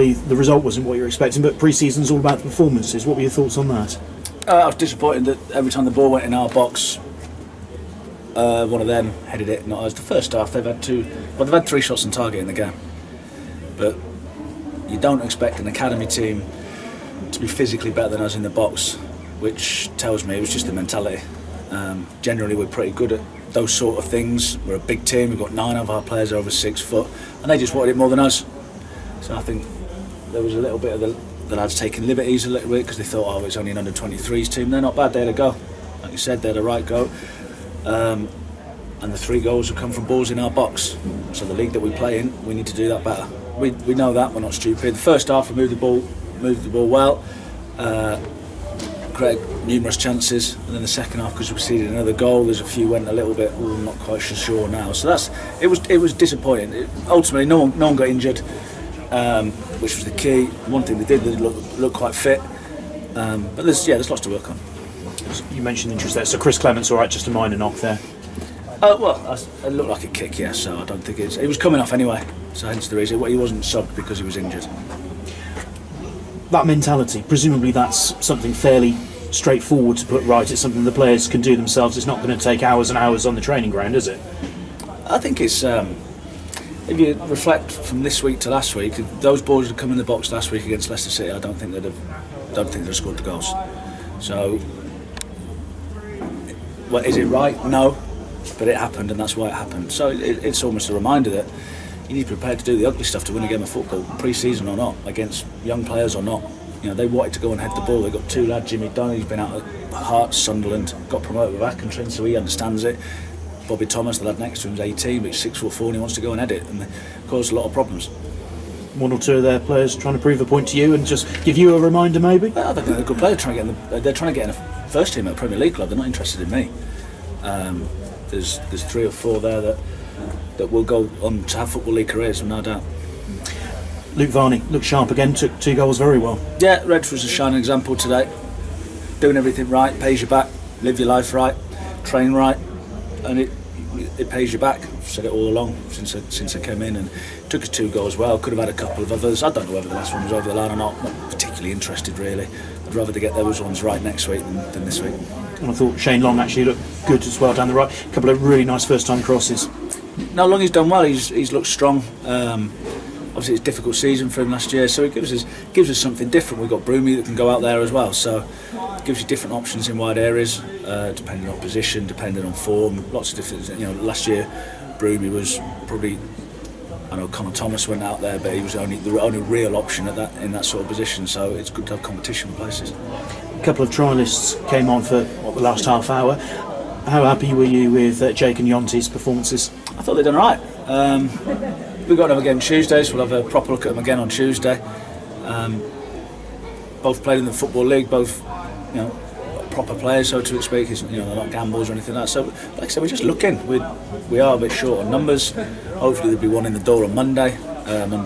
presumably the result wasn't what you were expecting, but pre-season's all about the performances. What were your thoughts on that? I was disappointed that every time the ball went in our box, one of them headed it, not us. The first half they've had they've had 3 shots on target in the game, but you don't expect an academy team to be physically better than us in the box, which tells me it was just the mentality. Generally we're pretty good at those sort of things. We're a big team, we've got 9 of our players are over 6 foot, and they just wanted it more than us. So I think there was a little bit of the lads taking liberties a little bit because they thought, oh, it's only an under-23s team. They're not bad, they had a go. Like you said, they had a right go. And the 3 goals have come from balls in our box. So the league that we play in, we need to do that better. We know that, we're not stupid. The first half we moved the ball well, created numerous chances, and then the second half, because we conceded another goal, there's a few went a little bit, I'm not quite sure now. So it was disappointing. Ultimately no one got injured, which was the key. One thing they did, they look quite fit, but there's lots to work on. You mentioned interest there, so Chris Clement's all right, just a minor knock there. Well, it looked like a kick, yeah, so I don't think it was coming off anyway, so hence the reason. He wasn't subbed because he was injured. That mentality, presumably that's something fairly straightforward to put right. It's something the players can do themselves. It's not going to take hours and hours on the training ground, is it? I think it's, if you reflect from this week to last week, if those boys had come in the box last week against Leicester City, I don't think they'd have scored the goals. So, well, is it right? No, but it happened, and that's why it happened. So it's almost a reminder that you need to be prepared to do the ugly stuff to win a game of football, pre-season or not, against young players or not. You know, they wanted to go and head the ball. They've got 2 lads, Jimmy Dunn, who's been out at Hearts, Sunderland, got promoted with Accrington, so he understands it. Bobby Thomas, the lad next to him, is 18, but he's 6'4", and he wants to go and head it, and they caused a lot of problems. 1 or 2 of their players trying to prove a point to you and just give you a reminder, maybe? Well, I think they're a good player. They're trying to get in a first team at a Premier League club. They're not interested in me. There's 3 or 4 there that will go on to have Football League careers, no doubt. Luke Varney looked sharp again, took 2 goals very well. Yeah, Reds was a shining example today. Doing everything right, pays you back, live your life right, train right, and it pays you back. I've said it all along since I came in, and took us 2 goals well. Could have had a couple of others. I don't know whether the last one was over the line or not. Not particularly interested really. I'd rather to get those ones right next week than this week. And I thought Shane Long actually looked good as well down the right. A couple of really nice first-time crosses. No, Long he's done well. He's looked strong. Obviously it's a difficult season for him last year, so it gives us something different. We've got Broomy that can go out there as well, so it gives you different options in wide areas, depending on position, depending on form. Lots of different. You know, last year Broomy was probably, I know Connor Thomas went out there, but he was the only real option in that sort of position. So it's good to have competition in places. A couple of trialists came on for the last half hour. How happy were you with Jake and Jonty's performances? I thought they'd done all right. We've got them again Tuesday, so we'll have a proper look at them again on Tuesday. Both played in the Football League, both proper players, so to speak. They're not gambles or anything like that. So, like I said, we're just looking. We are a bit short on numbers. Hopefully there'll be one in the door on Monday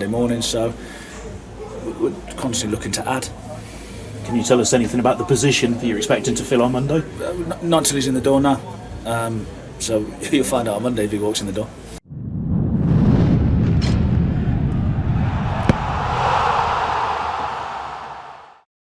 morning. So we're constantly looking to add. Can you tell us anything about the position that you're expecting to fill on Monday? Not until he's in the door now. So you'll find out on Monday if he walks in the door.